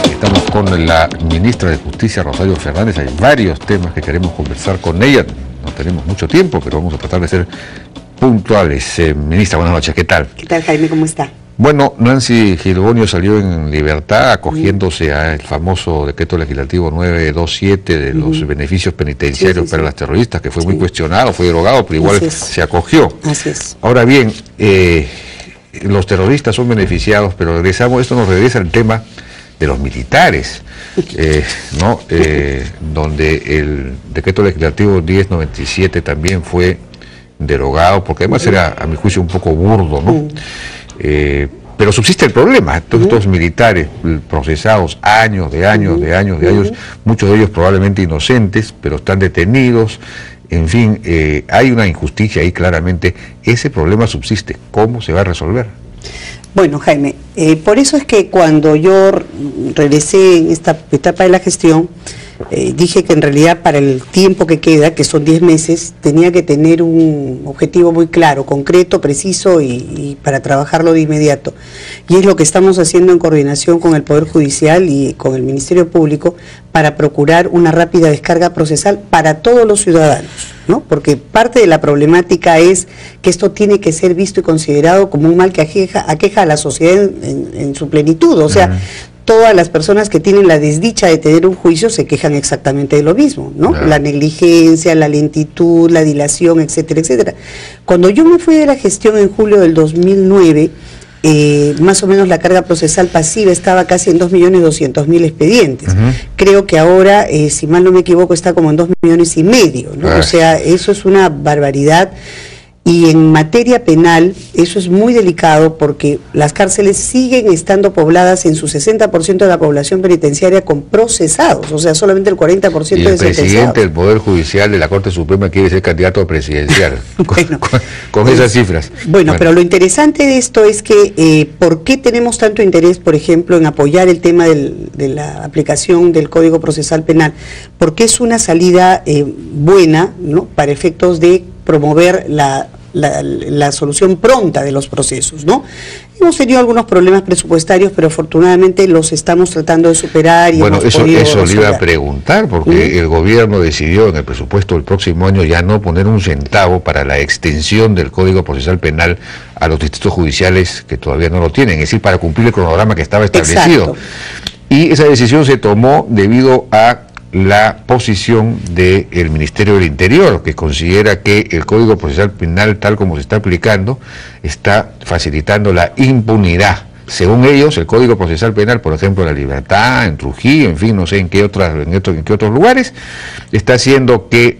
Estamos con la ministra de Justicia, Rosario Fernández. Hay varios temas que queremos conversar con ella. No tenemos mucho tiempo, pero vamos a tratar de ser puntuales. Ministra, buenas noches. ¿Qué tal? ¿Qué tal, Jaime? ¿Cómo está? Bueno, Nancy Gilbonio salió en libertad acogiéndose al famoso decreto legislativo 927 de los beneficios penitenciarios para las terroristas, que fue muy cuestionado, fue derogado, pero igual se acogió. Así es. Ahora bien, los terroristas son beneficiados, pero esto nos regresa al tema de los militares, ¿no? Donde el decreto legislativo 1097 también fue derogado, porque además era, a mi juicio, un poco burdo, ¿no? Pero subsiste el problema. Todos estos militares procesados años, muchos de ellos probablemente inocentes, pero están detenidos. En fin, hay una injusticia ahí claramente. Ese problema subsiste. ¿Cómo se va a resolver? Bueno, Jaime, por eso es que cuando yo regresé en esta etapa de la gestión, dije que en realidad para el tiempo que queda, que son 10 meses, tenía que tener un objetivo muy claro, concreto, preciso y para trabajarlo de inmediato. Y es lo que estamos haciendo en coordinación con el Poder Judicial y con el Ministerio Público para procurar una rápida descarga procesal para todos los ciudadanos, ¿no? Porque parte de la problemática es que esto tiene que ser visto y considerado como un mal que aqueja a la sociedad en su plenitud, o sea, todas las personas que tienen la desdicha de tener un juicio se quejan exactamente de lo mismo, ¿no? La negligencia, la lentitud, la dilación, etcétera, etcétera. Cuando yo me fui de la gestión en julio del 2009, más o menos la carga procesal pasiva estaba casi en 2.200.000 expedientes. Creo que ahora, si mal no me equivoco, está como en 2,5 millones, ¿no? O sea, eso es una barbaridad. Y en materia penal, eso es muy delicado porque las cárceles siguen estando pobladas en su 60% de la población penitenciaria con procesados, o sea, solamente el 40% de sentenciados. Y el presidente del Poder Judicial de la Corte Suprema quiere ser candidato presidencial, bueno, con esas cifras. Bueno, pero lo interesante de esto es que, ¿por qué tenemos tanto interés, por ejemplo, en apoyar el tema de la aplicación del Código Procesal Penal? Porque es una salida buena, ¿no?, para efectos de promover la solución pronta de los procesos, ¿no? Hemos tenido algunos problemas presupuestarios, pero afortunadamente los estamos tratando de superar. Y bueno, eso le iba a preguntar, porque el gobierno decidió en el presupuesto del próximo año ya no poner un centavo para la extensión del Código Procesal Penal a los distritos judiciales que todavía no lo tienen, es decir, para cumplir el cronograma que estaba establecido. Exacto. Y esa decisión se tomó debido a la posición del Ministerio del Interior, que considera que el Código Procesal Penal, tal como se está aplicando, está facilitando la impunidad. Según ellos, el Código Procesal Penal, por ejemplo, en La Libertad, en Trujillo, en fin, no sé en qué otros lugares, está haciendo que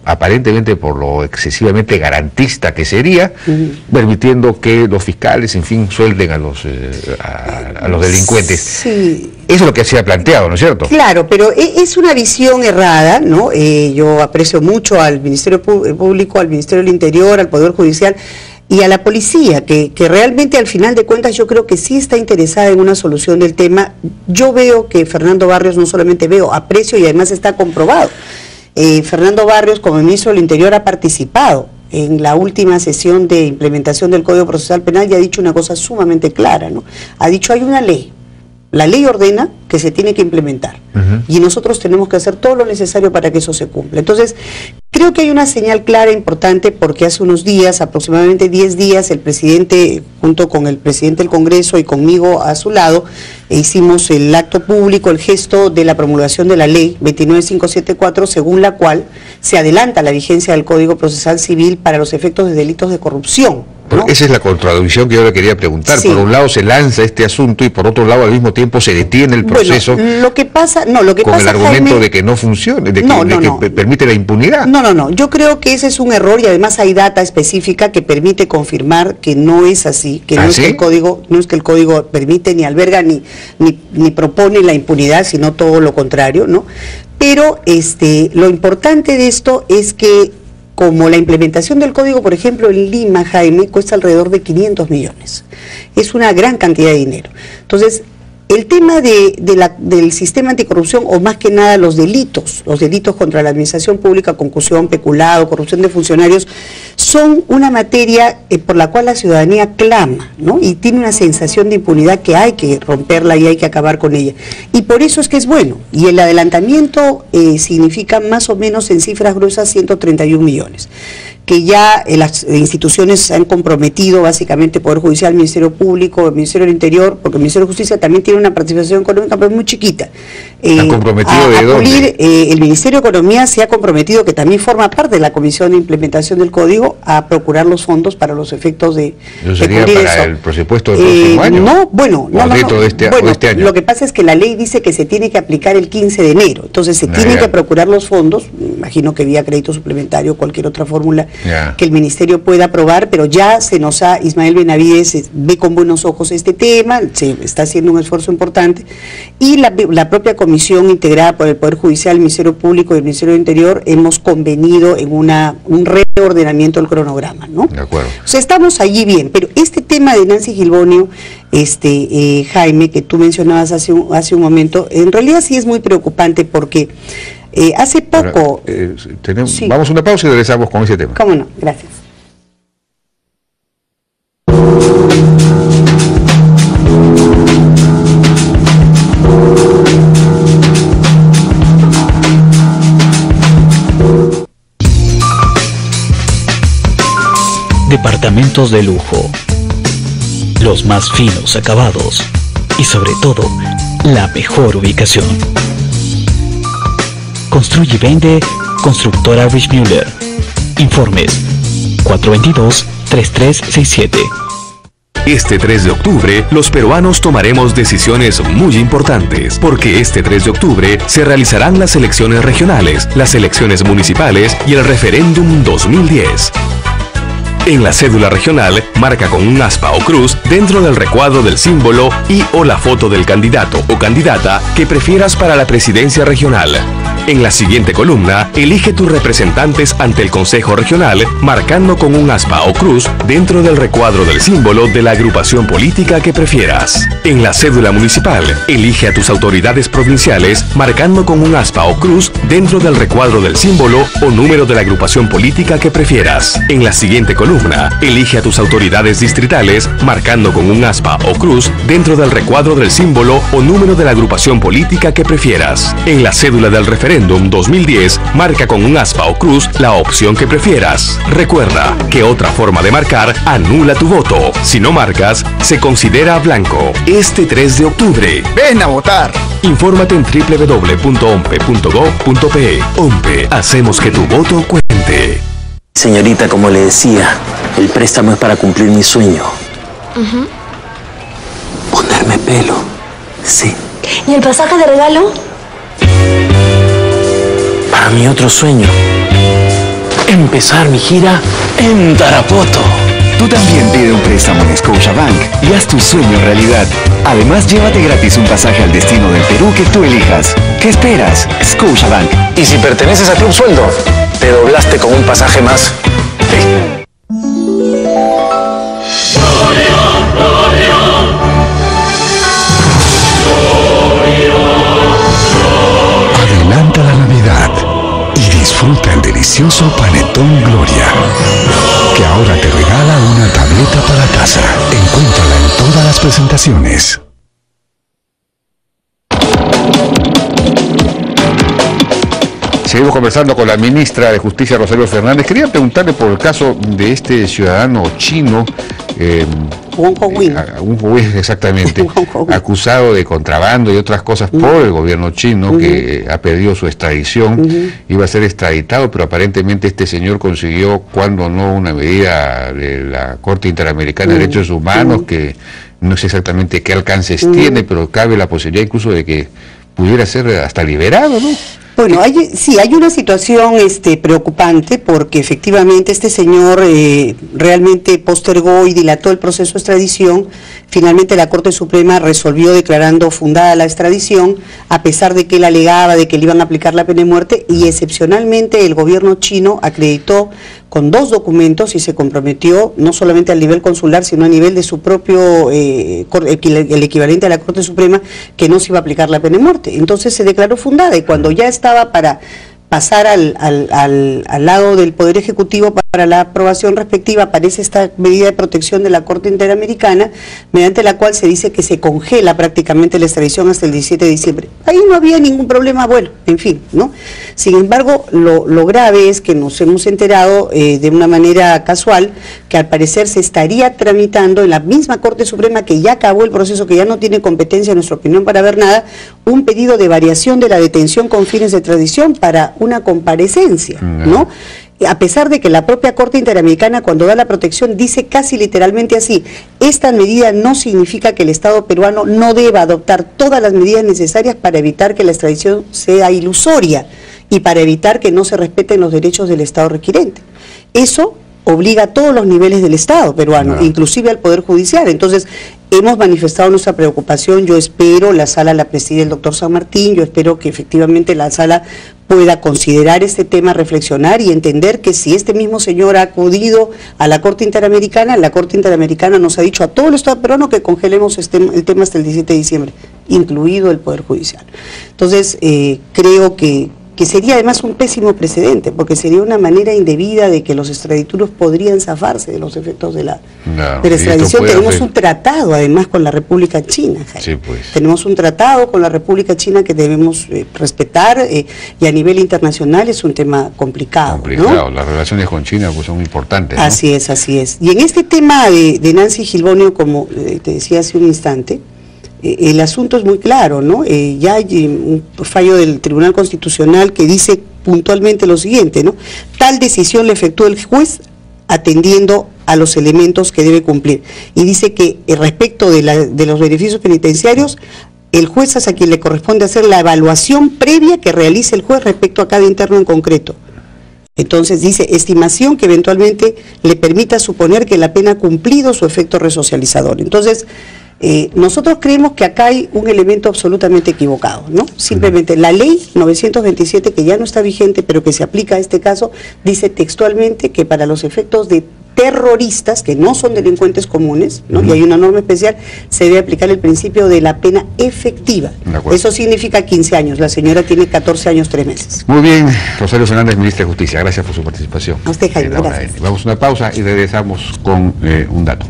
aparentemente por lo excesivamente garantista que sería, permitiendo que los fiscales, en fin, suelten a los delincuentes. Sí. Eso es lo que se ha planteado, ¿no es cierto? Claro, pero es una visión errada, ¿no? Yo aprecio mucho al Ministerio Público, al Ministerio del Interior, al Poder Judicial y a la policía, que realmente al final de cuentas yo creo que sí está interesada en una solución del tema. Yo veo que Fernando Barrios, no solamente aprecio y además está comprobado. Fernando Barrios, como ministro del Interior, ha participado en la última sesión de implementación del Código Procesal Penal y ha dicho una cosa sumamente clara, ¿no? Ha dicho, hay una ley, la ley ordena que se tiene que implementar y nosotros tenemos que hacer todo lo necesario para que eso se cumpla. Entonces, creo que hay una señal clara, importante, porque hace unos días, aproximadamente 10 días, el presidente, junto con el presidente del Congreso y conmigo a su lado, hicimos el acto público, el gesto de la promulgación de la ley 29574, según la cual se adelanta la vigencia del Código Procesal Civil para los efectos de delitos de corrupción, ¿no? Esa es la contradicción que yo le quería preguntar. Sí. Por un lado se lanza este asunto y por otro lado al mismo tiempo se detiene el proceso. Bueno, lo que pasa, con el argumento, Jaime, de que no funcione, de que permite la impunidad. No, yo creo que ese es un error y además hay data específica que permite confirmar que no es así, que no es que el código permite ni alberga ni propone la impunidad, sino todo lo contrario, ¿no? Pero lo importante de esto es que, como la implementación del código, por ejemplo, en Lima, Jaime, cuesta alrededor de 500 millones. Es una gran cantidad de dinero. Entonces, El tema del sistema anticorrupción, o más que nada los delitos contra la administración pública, concusión, peculado, corrupción de funcionarios, son una materia por la cual la ciudadanía clama, ¿no? Y tiene una sensación de impunidad que hay que romperla y hay que acabar con ella. Y por eso es que es bueno. Y el adelantamiento significa más o menos en cifras gruesas 131 millones. Que ya las instituciones se han comprometido, básicamente Poder Judicial, Ministerio Público, el Ministerio del Interior, porque el Ministerio de Justicia también tiene una participación económica, pero muy chiquita. ¿Han comprometido de dónde? El Ministerio de Economía se ha comprometido, que también forma parte de la Comisión de Implementación del Código, a procurar los fondos para los efectos de... ¿Eso sería para eso. El presupuesto del próximo año? No, bueno, no. De este año. Lo que pasa es que la ley dice que se tiene que aplicar el 15 de enero, entonces se tienen que procurar los fondos, imagino que vía crédito suplementario o cualquier otra fórmula que el Ministerio pueda aprobar, pero ya se nos ha, Ismael Benavides ve con buenos ojos este tema, se está haciendo un esfuerzo importante, y la propia comisión integrada por el Poder Judicial, el Ministerio Público y el Ministerio del Interior hemos convenido en un reordenamiento del cronograma, ¿no? De acuerdo. O sea, estamos allí bien, pero este tema de Nancy Gilbonio, Jaime, que tú mencionabas hace un momento, en realidad sí es muy preocupante porque hace poco... Ahora, sí. Vamos a una pausa y regresamos con ese tema. ¿Cómo no? Gracias. Departamentos de lujo, los más finos acabados y sobre todo, la mejor ubicación. Construye y vende Constructora Richmüller. Informes 422-3367. Este 3 de octubre, los peruanos tomaremos decisiones muy importantes, porque este 3 de octubre se realizarán las elecciones regionales, las elecciones municipales y el referéndum 2010. En la cédula regional, marca con un aspa o cruz dentro del recuadro del símbolo y o la foto del candidato o candidata que prefieras para la presidencia regional. En la siguiente columna, elige tus representantes ante el Consejo Regional, marcando con un aspa o cruz dentro del recuadro del símbolo de la agrupación política que prefieras. En la cédula municipal, elige a tus autoridades provinciales, marcando con un aspa o cruz dentro del recuadro del símbolo o número de la agrupación política que prefieras. En la siguiente columna, elige a tus autoridades distritales, marcando con un aspa o cruz dentro del recuadro del símbolo o número de la agrupación política que prefieras. En la cédula del referéndum 2010, marca con un aspa o cruz la opción que prefieras. Recuerda que otra forma de marcar anula tu voto. Si no marcas, se considera blanco. Este 3 de octubre, ¡ven a votar! Infórmate en www.ompe.gov.pe. OMPE, hacemos que tu voto cuente. Señorita, como le decía, el préstamo es para cumplir mi sueño. Ponerme pelo. Sí. ¿Y el pasaje de regalo? Para mi otro sueño. Empezar mi gira en Tarapoto. Tú también pide un préstamo en Scotiabank y haz tu sueño realidad. Además, llévate gratis un pasaje al destino del Perú que tú elijas. ¿Qué esperas? Scotiabank. Y si perteneces a Club Sueldo, te doblaste con un pasaje más. Adelanta la Navidad y disfruta el delicioso Panetón Gloria, que ahora te regala una tableta para casa. Encuéntrala en todas las presentaciones. Seguimos conversando con la ministra de Justicia, Rosario Fernández. Quería preguntarle por el caso de este ciudadano chino, Wong Ho-wing. exactamente, acusado de contrabando y otras cosas por el gobierno chino, que ha perdido su extradición, iba a ser extraditado, pero aparentemente este señor consiguió, cuando no, una medida de la Corte Interamericana de Derechos Humanos, que no sé exactamente qué alcances tiene, pero cabe la posibilidad incluso de que pudiera ser hasta liberado, ¿no? Bueno, hay una situación preocupante, porque efectivamente este señor realmente postergó y dilató el proceso de extradición. Finalmente la Corte Suprema resolvió declarando fundada la extradición, a pesar de que él alegaba de que le iban a aplicar la pena de muerte, y excepcionalmente el gobierno chino acreditó con 2 documentos y se comprometió no solamente al nivel consular, sino a nivel de su propio, el equivalente a la Corte Suprema, que no se iba a aplicar la pena de muerte. Entonces se declaró fundada, y cuando ya estaba para pasar al lado del Poder Ejecutivo para la aprobación respectiva, aparece esta medida de protección de la Corte Interamericana, mediante la cual se dice que se congela prácticamente la extradición hasta el 17 de diciembre. Ahí no había ningún problema, bueno, en fin, ¿no? Sin embargo, lo grave es que nos hemos enterado de una manera casual que al parecer se estaría tramitando en la misma Corte Suprema, que ya acabó el proceso, que ya no tiene competencia, en nuestra opinión, para ver nada, un pedido de variación de la detención con fines de extradición para una comparecencia, ¿no? A pesar de que la propia Corte Interamericana, cuando da la protección, dice casi literalmente así: esta medida no significa que el Estado peruano no deba adoptar todas las medidas necesarias para evitar que la extradición sea ilusoria y para evitar que no se respeten los derechos del Estado requirente. Eso obliga a todos los niveles del Estado peruano, inclusive al Poder Judicial. Entonces, hemos manifestado nuestra preocupación. Yo espero, la sala la preside el doctor San Martín, yo espero que efectivamente la sala pueda considerar este tema, reflexionar y entender que si este mismo señor ha acudido a la Corte Interamericana, la Corte Interamericana nos ha dicho a todo el Estado peruano que congelemos el tema hasta el 17 de diciembre, incluido el Poder Judicial. Entonces, creo que sería además un pésimo precedente, porque sería una manera indebida de que los extradituros podrían zafarse de los efectos de la extradición. Tenemos un tratado además con la República China, sí, pues. Tenemos un tratado con la República China que debemos respetar, y a nivel internacional es un tema complicado, ¿no? Las relaciones con China pues son importantes, ¿no? Así es, así es. Y en este tema de Nancy Gilbonio, como te decía hace un instante, el asunto es muy claro, ¿no? Ya hay un fallo del Tribunal Constitucional que dice puntualmente lo siguiente, ¿no? Tal decisión le efectúa el juez atendiendo a los elementos que debe cumplir. Y dice que respecto de los beneficios penitenciarios, el juez es a quien le corresponde hacer la evaluación previa que realice el juez respecto a cada interno en concreto. Entonces dice, estimación que eventualmente le permita suponer que la pena ha cumplido su efecto resocializador. Entonces, nosotros creemos que acá hay un elemento absolutamente equivocado, ¿no? Simplemente la ley 927, que ya no está vigente, pero que se aplica a este caso, dice textualmente que para los efectos de terroristas, que no son delincuentes comunes, ¿no? Y hay una norma especial, se debe aplicar el principio de la pena efectiva. Eso significa 15 años, la señora tiene 14 años, 3 meses. Muy bien, Rosario Fernández, ministra de Justicia, gracias por su participación. A usted, Jaime, gracias. Vamos a una pausa y regresamos con un dato.